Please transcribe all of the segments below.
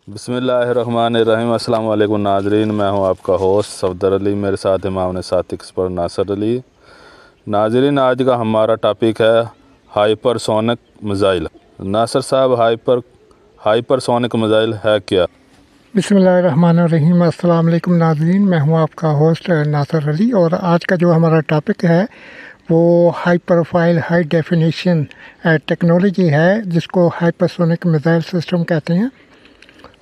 بسم اللہ الرحمن الرحیم۔ السلام علیکم ناظرین، میں ہوں آپ کا ہوسٹ صفدر علی، میرے ساتھ امام ساتھ ایکسپرٹ ناصر علی۔ ناظرین، آج کا ہمارا ٹاپک ہے ہائپر سونک میزائل۔ ناصر صاحب، ہائپر سونک میزائل ہے کیا؟ بسم اللہ الرحمن الرحیم۔ السلام علیکم ناظرین، میں ہوں آپ کا ہوسٹ ناصر علی، اور آج کا جو ہمارا ٹاپک ہے وہ high profile high definition technology ہے، جس کو ہائپر سونک میزائل سسٹم کہتے ہیں۔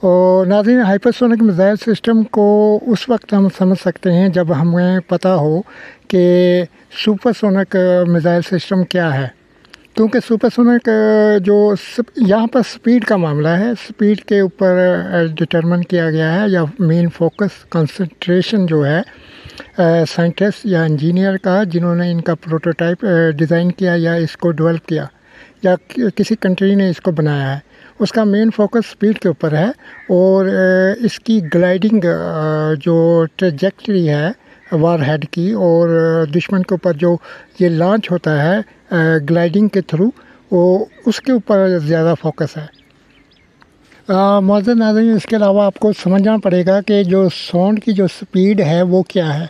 اور ناظرین، ہائپر سونک میزائل سسٹم کو اس وقت ہم سمجھ سکتے ہیں جب ہمیں پتہ ہو کہ سپر سونک میزائل سسٹم کیا ہے، کیونکہ سپر سونک جو یہاں پر سپیڈ کا معاملہ ہے، سپیڈ کے اوپر ڈٹرمن کیا گیا ہے، یا مین فوکس کنسنٹریشن جو ہے سائنٹسٹ یا انجینئر کا جنہوں نے ان کا پروٹوٹائپ ڈیزائن کیا یا اس کو ڈیولپ کیا یا کسی کنٹری نے اس کو بنایا ہے، اس کا مین فوکس سپیڈ کے اوپر ہے، اور اس کی گلائڈنگ جو ٹریجیکٹری ہے وار ہیڈ کی، اور دشمن کے اوپر جو یہ لانچ ہوتا ہے گلائڈنگ کے تھرو، وہ اس کے اوپر زیادہ فوکس ہے۔ معزز ناظرین، اس کے علاوہ آپ کو سمجھنا پڑے گا کہ جو ساؤنڈ کی جو سپیڈ ہے وہ کیا ہے۔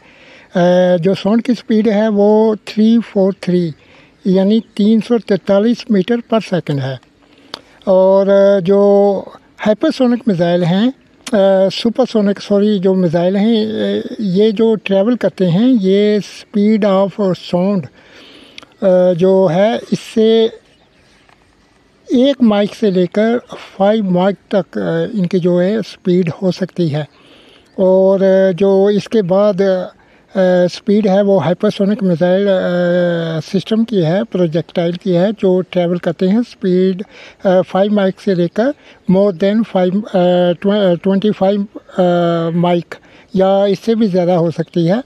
جو ساؤنڈ کی سپیڈ ہے وہ 343 یعنی 343 میٹر پر سیکنڈ ہے، اور جو ہائپر سونک میزائل ہیں سپر سونک جو میزائل ہیں، یہ جو ٹریول کرتے ہیں، یہ سپیڈ آف ساؤنڈ جو ہے اس سے 1 مائک سے لے کر 5 مائک تک ان کی جو ہے سپیڈ ہو سکتی ہے، اور جو اس کے بعد سپیڈ ہے وہ ہائپر سونک میزائل سسٹم کی ہے، پروجیکٹائل کی ہے، جو ٹریول کرتے ہیں سپیڈ 5 مائک سے لے کر مور دین 25 مائک، یا اس سے بھی زیادہ ہو سکتی ہے۔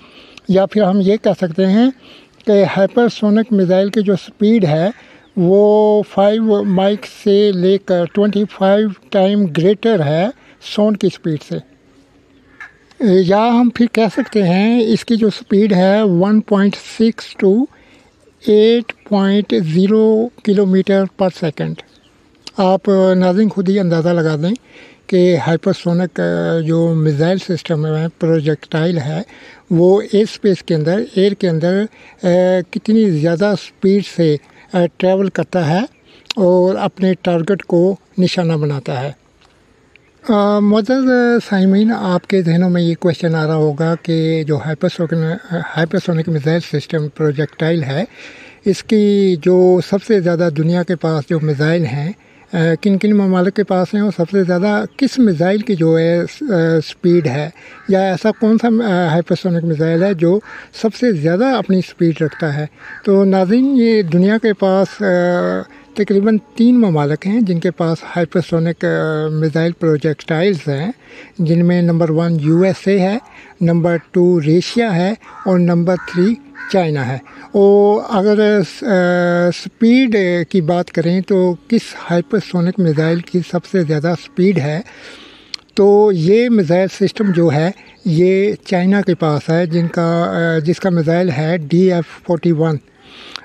یا پھر ہم یہ کہہ سکتے ہیں کہ ہائپر سونک میزائل کی جو سپیڈ ہے وہ 5 مائک سے لے کر 25 ٹائم گریٹر ہے ساؤنڈ کی سپیڈ سے۔ یا ہم پھر کہہ سکتے ہیں اس کی جو سپیڈ ہے 1.6 to 8.0 کلومیٹر پر سیکنڈ۔ آپ ناظرین خود ہی اندازہ لگا دیں کہ ہائپر سونک جو میزائل سسٹم ہے، پروجیکٹائل ہے، وہ اسپیس کے اندر، ایئر کے اندر کتنی زیادہ سپیڈ سے ٹریول کرتا ہے اور اپنے ٹارگٹ کو نشانہ بناتا ہے۔ معزز سامعین، آپ کے ذہنوں میں یہ کویشچن آ رہا ہوگا کہ جو hyper sonic missile system projectile ہے، اس کی جو سب سے زیادہ دنیا کے پاس جو میزائل ہیں، کن کن ممالک کے پاس ہیں، اور سب سے زیادہ کس میزائل کی جو ہے سپیڈ ہے، یا ایسا کون سا ہائپر سونک میزائل ہے جو سب سے زیادہ اپنی سپیڈ رکھتا ہے۔ تو ناظرین، یہ دنیا کے پاس تقریباً 3 ممالک ہیں جن کے پاس ہائپر سونک میزائل پروجیکٹائلز ہیں، جن میں نمبر 1 USA ہے، نمبر 2 ریشیا ہے، اور نمبر 3 چائنا ہے۔ اور اگر سپیڈ کی بات کریں تو کس ہائپر سونک میزائل کی سب سے زیادہ سپیڈ ہے، تو یہ میزائل سسٹم جو ہے یہ چائنا کے پاس ہے، جس کا میزائل ہے DF-41۔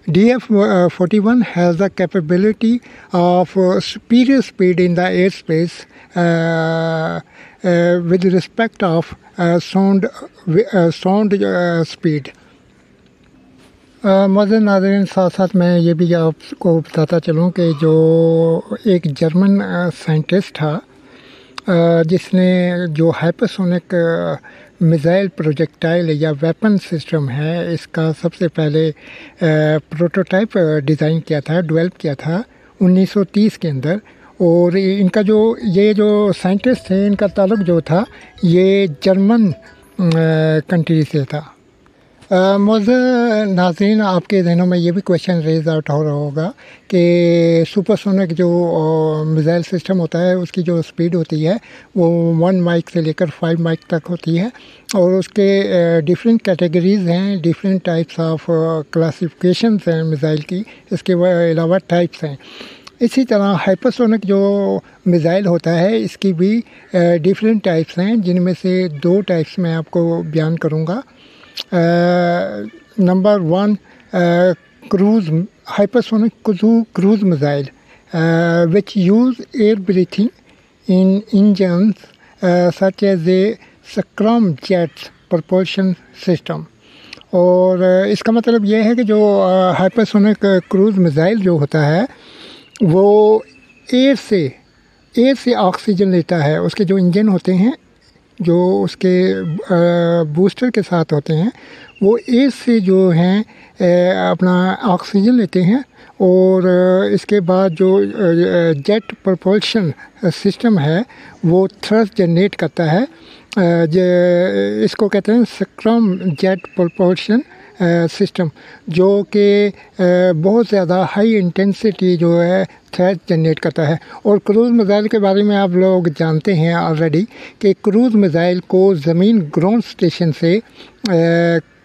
DF-41 has the capability of superior speed in the airspace with respect of sound speed۔ معزز ناظرین، ساتھ ساتھ میں یہ بھی آپ کو بتاتا چلوں کہ جو ایک جرمن سائنٹسٹ تھا جس نے جو ہائپر سونک میزائل پروجیکٹائل یا ویپن سسٹم ہے، اس کا سب سے پہلے پروٹوٹائپ ڈیزائن کیا تھا، ڈیولپ کیا تھا 1930 کے اندر۔ اور ان کا یہ جو سائنٹسٹ تھے، ان کا تعلق جو تھا یہ جرمن کنٹری سے تھا۔ معزز ناظرین، آپ کے ذہنوں میں یہ بھی کویشچن ریز آؤٹ ہو رہا ہوگا کہ سپر سونک جو میزائل سسٹم ہوتا ہے، اس کی جو سپیڈ ہوتی ہے وہ 1 مائک سے لے کر 5 مائک تک ہوتی ہے، اور اس کے ڈفرینٹ کیٹیگریز ہیں، ڈفرینٹ ٹائپس آف کلاسیفیکیشنز ہیں میزائل کی، اس کے علاوہ ٹائپس ہیں۔ اسی طرح ہائپر سونک جو میزائل ہوتا ہے، اس کی بھی ڈفرینٹ ٹائپس ہیں، جن میں سے 2 ٹائپس میں آپ کو بیان کروں گا۔ Number 1 cruise hypersonic cruise missile which use air breathing in engines such as a scramjet propulsion system. اور اس کا مطلب یہ ہے کہ جو ہائپرسونک کروز میزائل جو ہوتا ہے وہ ایئر سے آکسیجن لیتا ہے. اس کے جو انجن ہوتے ہیں جو اس کے بوسٹر کے ساتھ ہوتے ہیں وہ ایئر سے جو ہیں اپنا آکسیجن لیتے ہیں اور اس کے بعد جو جیٹ پروپلشن سسٹم ہے وہ تھرسٹ جنریٹ کرتا ہے. اس کو کہتے ہیں سکرام جیٹ پروپلشن سسٹم جو کہ بہت زیادہ ہائی انٹینسٹی جو ہے تھرسٹ جنریٹ کرتا ہے. اور کروز میزائل کے بارے میں آپ لوگ جانتے ہیں آلریڈی کہ کروز میزائل کو زمین گراؤنڈ اسٹیشن سے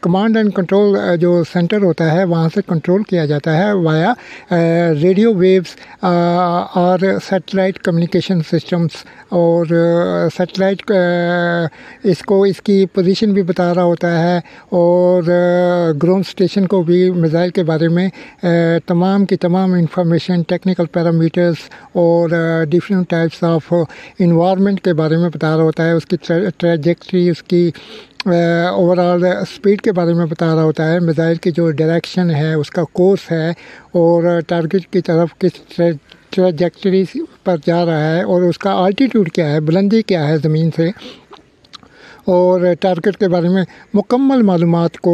کمانڈ اینڈ کنٹرول جو سینٹر ہوتا ہے وہاں سے کنٹرول کیا جاتا ہے وایا ریڈیو ویوز اور سیٹلائٹ کمیونیکیشن سسٹمز. اور سیٹلائٹ اس کی پوزیشن بھی بتا رہا ہوتا ہے اور گراؤنڈ اسٹیشن کو بھی میزائل کے بارے میں تمام کی تمام انفارمیشن ٹیکنیکل پیرامیٹرز اور ڈفرینٹ ٹائپس آف انوائرمنٹ کے بارے میں بتا رہا ہوتا ہے. اس کی ٹریجیکٹری اس کی اوور آل اسپیڈ کے بارے میں بتا رہا ہوتا ہے. میزائل کی جو ڈائریکشن ہے اس کا کورس ہے اور ٹارگیٹ کی طرف کس ٹریجیکٹری پر جا رہا ہے اور اس کا آلٹیٹیوڈ کیا ہے, بلندی کیا ہے زمین سے, اور ٹارگیٹ کے بارے میں مکمل معلومات کو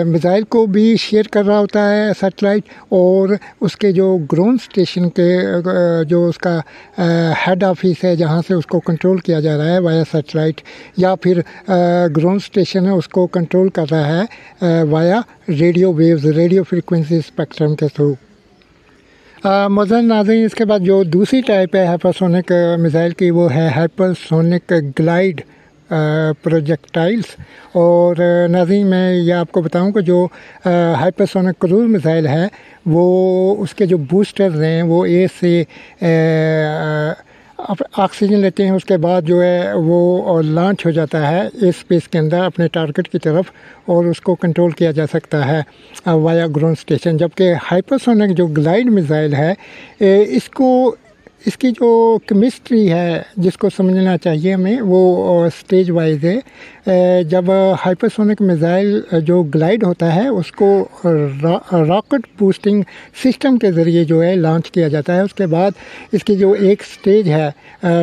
میزائل کو بھی شیئر کر رہا ہوتا ہے سیٹلائٹ. اور اس کے جو گراؤنڈ اسٹیشن کے جو اس کا ہیڈ آفس ہے جہاں سے اس کو کنٹرول کیا جا رہا ہے وایا سیٹلائٹ یا پھر گراؤنڈ اسٹیشن ہے اس کو کنٹرول کر رہا ہے via radio waves, radio frequency spectrum کے تھرو. معزز ناظرین, اس کے بعد جو دوسری ٹائپ ہے ہائپرسونک میزائل کی وہ ہے ہائپرسونک گلائڈ پروجیکٹائلز. اور ناظرین میں یہ آپ کو بتاؤں کہ جو ہائپرسونک کروز میزائل ہے وہ اس کے جو بوسٹرز ہیں وہ ایئر سے آکسیجن لیتے ہیں. اس کے بعد جو ہے وہ لانچ ہو جاتا ہے ایئر اسپیس کے اندر اپنے ٹارگٹ کی طرف اور اس کو کنٹرول کیا جا سکتا ہے وایا گراؤنڈ اسٹیشن. جبکہ ہائپرسونک جو گلائڈ میزائل ہے اس کی جو کیمسٹری ہے جس کو سمجھنا چاہیے ہمیں وہ اسٹیج وائز ہے. جب ہائپرسونک میزائل جو گلائڈ ہوتا ہے اس کو راکٹ بوسٹنگ سسٹم کے ذریعے جو ہے لانچ کیا جاتا ہے. اس کے بعد اس کی جو ایک اسٹیج ہے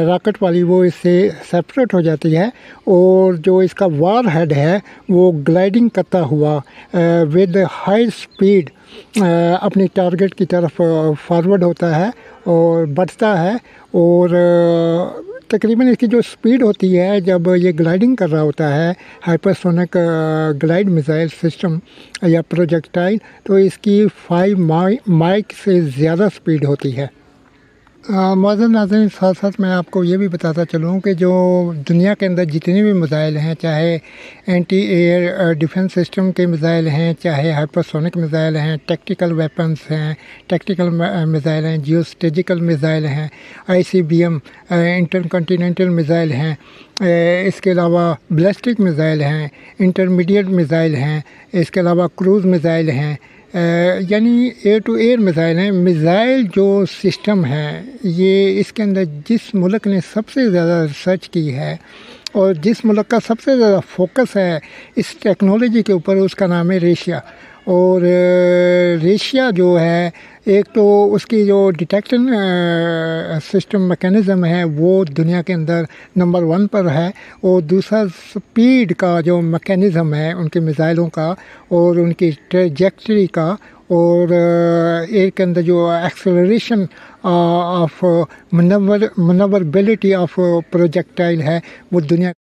راکٹ والی وہ اس سے سیپریٹ ہو جاتی ہے اور جو اس کا وار ہیڈ ہے وہ گلائڈنگ کرتا ہوا ود ہائی اسپیڈ اپنی ٹارگٹ کی طرف فارورڈ ہوتا ہے اور بڑھتا ہے. اور تقریباً اس کی جو سپیڈ ہوتی ہے جب یہ گلائڈنگ کر رہا ہوتا ہے ہائپرسونک گلائڈ میزائل سسٹم یا پروجیکٹائل تو اس کی 5 مائک سے زیادہ سپیڈ ہوتی ہے. معزز ناظرین, ساتھ ساتھ میں آپ کو یہ بھی بتاتا چلوں کہ جو دنیا کے اندر جتنے بھی میزائل ہیں, چاہے اینٹی ایئر ڈیفنس سسٹم کے میزائل ہیں, چاہے ہائپرسونک میزائل ہیں, ٹیکٹیکل ویپنس ہیں, ٹیکٹیکل میزائل ہیں, جیو اسٹریٹجیکل میزائل ہیں, ICBM انٹر کنٹیننٹل میزائل ہیں, اس کے علاوہ بیلسٹک میزائل ہیں, انٹرمیڈیٹ میزائل ہیں, اس کے علاوہ کروز میزائل ہیں, یعنی ایئر ٹو ایئر میزائل ہیں. میزائل جو سسٹم ہے یہ اس کے اندر جس ملک نے سب سے زیادہ ریسرچ کی ہے اور جس ملک کا سب سے زیادہ فوکس ہے اس ٹیکنالوجی کے اوپر اس کا نام ہے ریشیا. اور ریشیا جو ہے ایک تو اس کی جو ڈیٹیکشن سسٹم میکینزم ہے وہ دنیا کے اندر نمبر 1 پر ہے, اور دوسرا سپیڈ کا جو میکینزم ہے ان کے میزائلوں کا اور ان کی ٹریجیکٹری کا, اور ایئر کے اندر جو ایکسلریشن آف منوربلٹی آف پروجیکٹائل ہے وہ دنیا